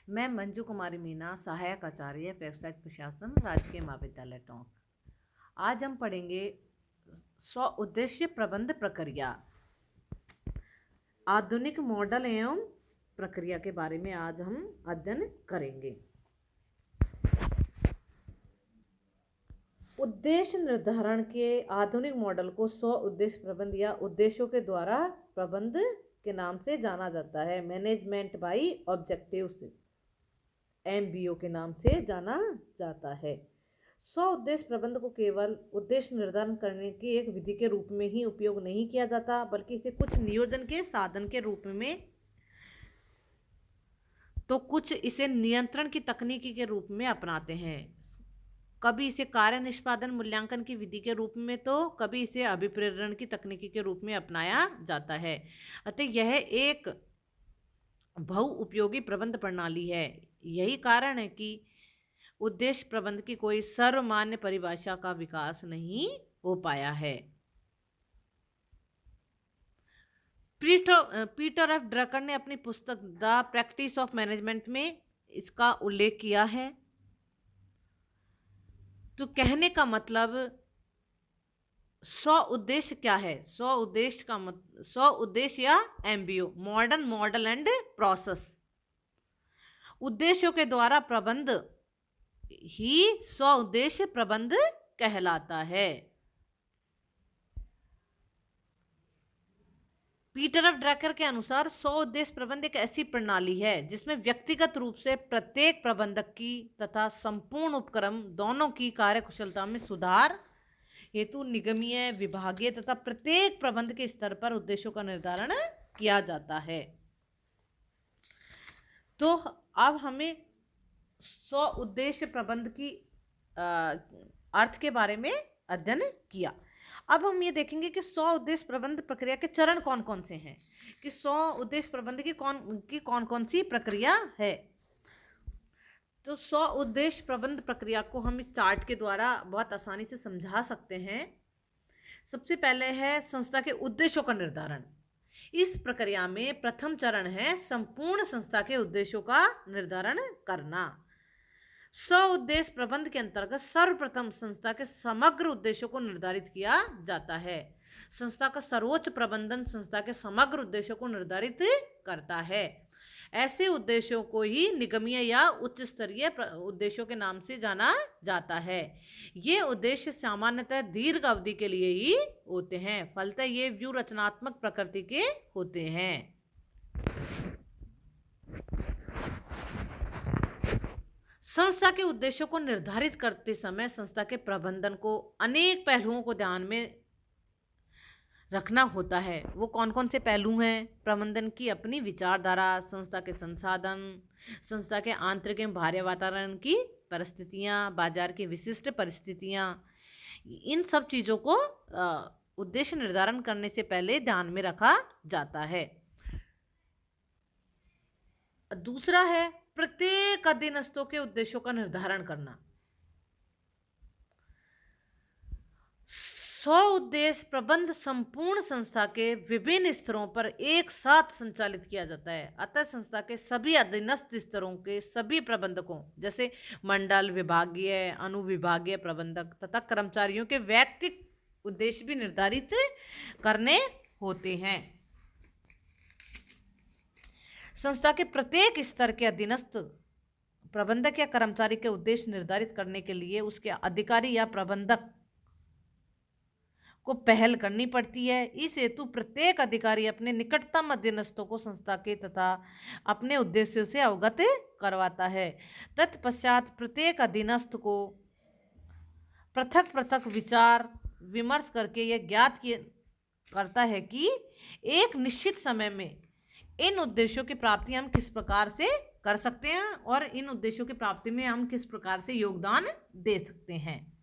मैं मंजू कुमारी मीना, सहायक आचार्य, व्यावसायिक प्रशासन, राजकीय महाविद्यालय टोंक। आज हम पढ़ेंगे स्व उद्देश्य प्रबंध प्रक्रिया, आधुनिक मॉडल एवं प्रक्रिया के बारे में आज हम अध्ययन करेंगे। उद्देश्य निर्धारण के आधुनिक मॉडल को स्व उद्देश्य प्रबंध या उद्देश्यों के द्वारा प्रबंध के नाम से जाना जाता है। मैनेजमेंट बाई ऑब्जेक्टिव्स, MBO के नाम से जाना जाता है। स्व उद्देश्य प्रबंध को केवल उद्देश्य निर्धारण करने की एक विधि के रूप में ही उपयोग नहीं किया जाता, बल्कि इसे कुछ नियोजन के साधन के रूप में, तो कुछ इसे नियंत्रण की तकनीकी के रूप में अपनाते हैं। कभी इसे कार्य निष्पादन मूल्यांकन की विधि के रूप में, तो कभी इसे अभिप्रेरण की तकनीकी के रूप में अपनाया जाता है। अतः यह एक बहुउपयोगी प्रबंध प्रणाली है। यही कारण है कि उद्देश्य प्रबंध की कोई सर्वमान्य परिभाषा का विकास नहीं हो पाया है। पीटर एफ ड्रकर ने अपनी पुस्तक द प्रैक्टिस ऑफ मैनेजमेंट में इसका उल्लेख किया है। तो कहने का मतलब, स्व उद्देश्य क्या है? स्व उद्देश्य या MBO, modern model and process. उद्देश्यों के द्वारा प्रबंध ही स्व उद्देश्य प्रबंध कहलाता है। पीटर एफ ड्रकर के अनुसार स्व उद्देश्य प्रबंध एक ऐसी प्रणाली है जिसमें व्यक्तिगत रूप से प्रत्येक प्रबंधक की तथा संपूर्ण उपक्रम दोनों की कार्यकुशलता में सुधार हेतु निगमीय, विभागीय तथा प्रत्येक प्रबंध के स्तर पर उद्देश्यों का निर्धारण किया जाता है। तो अब हमें स्व उद्देश्य प्रबंध की अर्थ के बारे में अध्ययन किया। अब हम ये देखेंगे कि स्व उद्देश्य प्रबंध प्रक्रिया के चरण कौन कौन से हैं, कि स्व उद्देश्य प्रबंध की कौन कौन सी प्रक्रिया है। तो स्व उद्देश्य प्रबंध प्रक्रिया को हम इस चार्ट के द्वारा बहुत आसानी से समझा सकते हैं। सबसे पहले है संस्था के उद्देश्यों का निर्धारण। इस प्रक्रिया में प्रथम चरण है संपूर्ण संस्था के उद्देश्यों का निर्धारण करना। स्व उद्देश्य प्रबंध के अंतर्गत सर्वप्रथम संस्था के समग्र उद्देश्यों को निर्धारित किया जाता है। संस्था का सर्वोच्च प्रबंधन संस्था के समग्र उद्देश्यों को निर्धारित करता है। ऐसे उद्देश्यों को ही निगमीय या उच्च स्तरीय उद्देश्यों के नाम से जाना जाता है। ये उद्देश्य सामान्यतः दीर्घ अवधि के लिए ही होते हैं, फलतः ये व्यूह रचनात्मक प्रकृति के होते हैं। संस्था के उद्देश्यों को निर्धारित करते समय संस्था के प्रबंधन को अनेक पहलुओं को ध्यान में रखना होता है। वो कौन कौन से पहलू हैं? प्रबंधन की अपनी विचारधारा, संस्था के संसाधन, संस्था के आंतरिक एवं बाह्य वातावरण की परिस्थितियां, बाजार की विशिष्ट परिस्थितियां, इन सब चीज़ों को उद्देश्य निर्धारण करने से पहले ध्यान में रखा जाता है। दूसरा है प्रत्येक अधीनस्थों के उद्देश्यों का निर्धारण करना। स्व उद्देश्य प्रबंध संपूर्ण संस्था के विभिन्न स्तरों पर एक साथ संचालित किया जाता है। अतः संस्था के सभी अधीनस्थ स्तरों के सभी प्रबंधकों, जैसे मंडल, विभागीय, अनुविभागीय प्रबंधक तथा कर्मचारियों के वैयक्तिक उद्देश्य भी निर्धारित करने होते हैं। संस्था के प्रत्येक स्तर के अधीनस्थ प्रबंधक या कर्मचारी के उद्देश्य निर्धारित करने के लिए उसके अधिकारी या प्रबंधक को पहल करनी पड़ती है। इस हेतु प्रत्येक अधिकारी अपने निकटतम अधीनस्थों को संस्था के तथा अपने उद्देश्यों से अवगत करवाता है। तत्पश्चात प्रत्येक अधीनस्थ को पृथक पृथक विचार विमर्श करके यह ज्ञात करता है कि एक निश्चित समय में इन उद्देश्यों की प्राप्ति हम किस प्रकार से कर सकते हैं और इन उद्देश्यों की प्राप्ति में हम किस प्रकार से योगदान दे सकते हैं।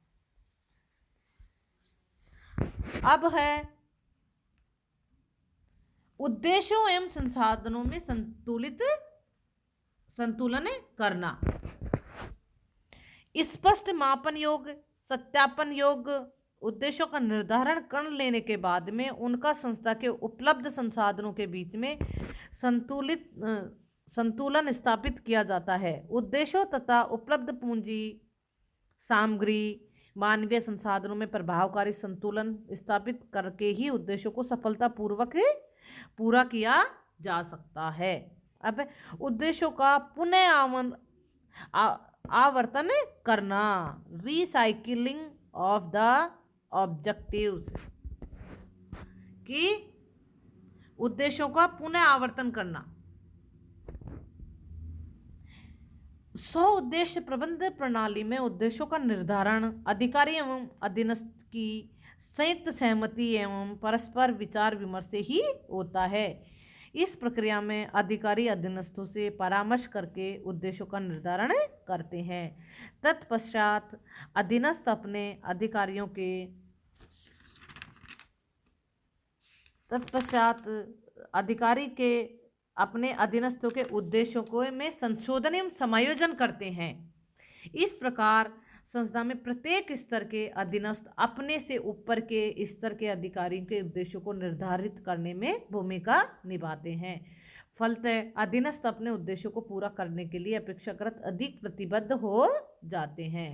अब है उद्देश्यों एवं संसाधनों में संतुलन करना। स्पष्ट मापन योग्य, सत्यापन योग्य उद्देश्यों का निर्धारण कर लेने के बाद में उनका संस्था के उपलब्ध संसाधनों के बीच में संतुलन स्थापित किया जाता है। उद्देश्यों तथा उपलब्ध पूंजी सामग्री मानवीय संसाधनों में प्रभावकारी संतुलन स्थापित करके ही उद्देश्यों को सफलतापूर्वक पूरा किया जा सकता है। अब उद्देश्यों का पुनः आवर्तन करना, रिसाइकिलिंग ऑफ द ऑब्जेक्टिव्स, कि उद्देश्यों का पुनः आवर्तन करना। 100 उद्देश्य प्रबंध प्रणाली में उद्देश्यों का निर्धारण अधिकारी एवं अधीनस्थ की संयुक्त सहमति एवं परस्पर विचार विमर्श से ही होता है। इस प्रक्रिया में अधिकारी अधीनस्थों से परामर्श करके उद्देश्यों का निर्धारण करते हैं। तत्पश्चात अधीनस्थ अपने अधिकारियों के अधिकारी के अपने अधीनस्थों के उद्देश्यों को में संशोधन एवं समायोजन करते हैं। इस प्रकार संस्था में प्रत्येक स्तर के अधीनस्थ अपने से ऊपर के स्तर के अधिकारी के उद्देश्यों को निर्धारित करने में भूमिका निभाते हैं। फलतः अधीनस्थ अपने उद्देश्यों को पूरा करने के लिए अपेक्षाकृत अधिक प्रतिबद्ध हो जाते हैं।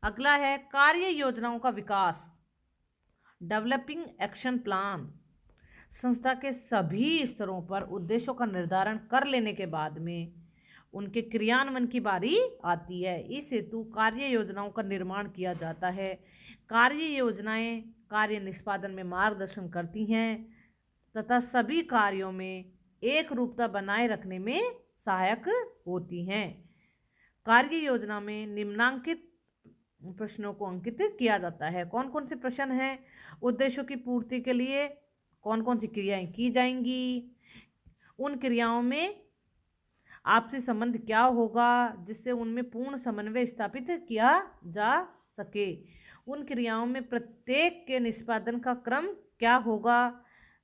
अगला है कार्य योजनाओं का विकास, डेवलपिंग एक्शन प्लान। संस्था के सभी स्तरों पर उद्देश्यों का निर्धारण कर लेने के बाद में उनके क्रियान्वयन की बारी आती है। इस हेतु कार्य योजनाओं का निर्माण किया जाता है। कार्य योजनाएं कार्य निष्पादन में मार्गदर्शन करती हैं तथा सभी कार्यों में एक रूपता बनाए रखने में सहायक होती हैं। कार्य योजना में निम्नांकित प्रश्नों को अंकित किया जाता है। कौन कौन से प्रश्न हैं? उद्देश्यों की पूर्ति के लिए कौन कौन सी क्रियाएं की जाएंगी, उन क्रियाओं में आपसी संबंध क्या होगा जिससे उनमें पूर्ण समन्वय स्थापित किया जा सके, उन क्रियाओं में प्रत्येक के निष्पादन का क्रम क्या होगा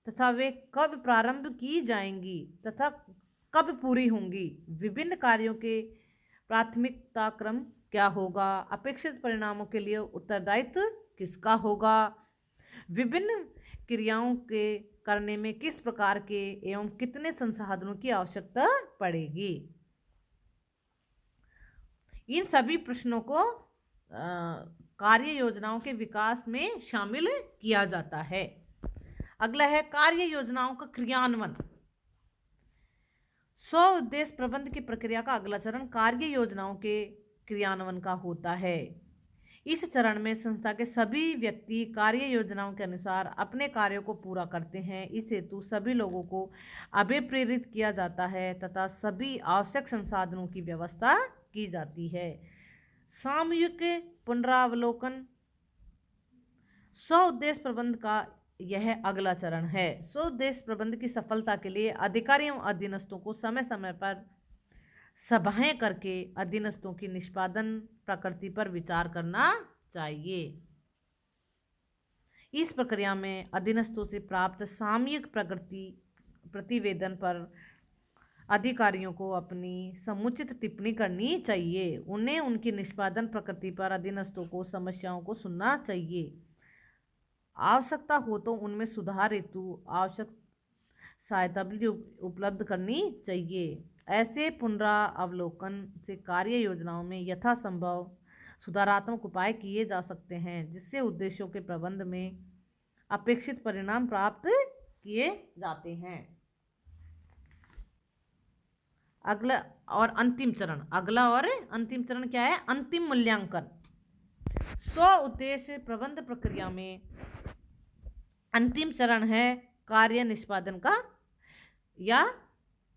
तथा वे कब प्रारंभ की जाएंगी तथा कब पूरी होंगी, विभिन्न कार्यों के प्राथमिकता क्रम क्या होगा, अपेक्षित परिणामों के लिए उत्तरदायित्व किसका होगा, विभिन्न क्रियाओं के करने में किस प्रकार के एवं कितने संसाधनों की आवश्यकता पड़ेगी। इन सभी प्रश्नों को कार्य योजनाओं के विकास में शामिल किया जाता है। अगला है कार्य योजनाओं का क्रियान्वयन। 100 उद्देश्य प्रबंध की प्रक्रिया का अगला चरण कार्य योजनाओं के क्रियान्वयन का होता है। इस चरण में संस्था के सभी व्यक्ति कार्य योजनाओं के अनुसार अपने कार्यों को पूरा करते हैं। इस हेतु सभी लोगों को अभिप्रेरित किया जाता है तथा सभी आवश्यक संसाधनों की व्यवस्था की जाती है। सामूहिक पुनरावलोकन 100 उद्देश्य प्रबंध का यह अगला चरण है। 100 उद्देश्य प्रबंध की सफलता के लिए अधिकारियों और अधीनस्थों को समय समय पर सभाएं करके अधीनस्थों की निष्पादन प्रकृति पर विचार करना चाहिए। इस प्रक्रिया में अधीनस्थों से प्राप्त सामयिक प्रतिवेदन पर अधिकारियों को अपनी समुचित टिप्पणी करनी चाहिए। उन्हें उनकी निष्पादन प्रकृति पर अधीनस्थों को समस्याओं को सुनना चाहिए। आवश्यकता हो तो उनमें सुधार हेतु आवश्यक सहायता भी उपलब्ध करनी चाहिए। ऐसे पुनरावलोकन से कार्य योजनाओं में यथासंभव सुधारात्मक उपाय किए जा सकते हैं जिससे उद्देश्यों के प्रबंध में अपेक्षित परिणाम प्राप्त किए जाते हैं। अगला और अंतिम चरण क्या है? अंतिम मूल्यांकन। 100 उद्देश्य प्रबंध प्रक्रिया में अंतिम चरण है कार्य निष्पादन का या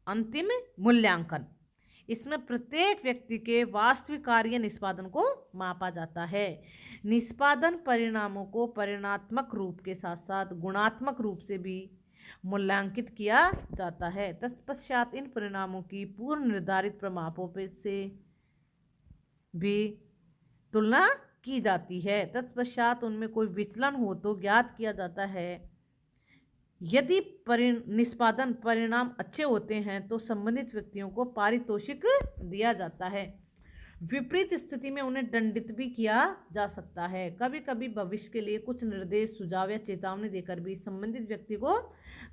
अंतिम मूल्यांकन। इसमें प्रत्येक व्यक्ति के वास्तविक कार्य निष्पादन को मापा जाता है। निष्पादन परिणामों को परिणात्मक रूप के साथ साथ गुणात्मक रूप से भी मूल्यांकित किया जाता है। तत्पश्चात इन परिणामों की पूर्व निर्धारित प्रमापों से भी तुलना की जाती है। तत्पश्चात उनमें कोई विचलन हो तो ज्ञात किया जाता है। यदि निष्पादन परिणाम अच्छे होते हैं तो संबंधित व्यक्तियों को पारितोषिक दिया जाता है। विपरीत स्थिति में उन्हें दंडित भी किया जा सकता है। कभी कभी भविष्य के लिए कुछ निर्देश, सुझाव या चेतावनी देकर भी संबंधित व्यक्ति को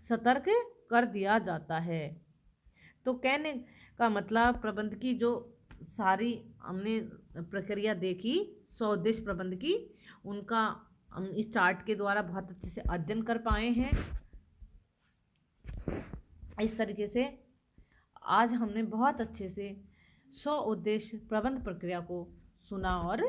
सतर्क कर दिया जाता है। तो कहने का मतलब प्रबंध की जो सारी हमने प्रक्रिया देखी, 100 उद्देश्य प्रबंध की, उनका हम इस चार्ट के द्वारा बहुत अच्छे से अध्ययन कर पाए हैं। इस तरीके से आज हमने बहुत अच्छे से 100 उद्देश्य प्रबंध प्रक्रिया को सुना और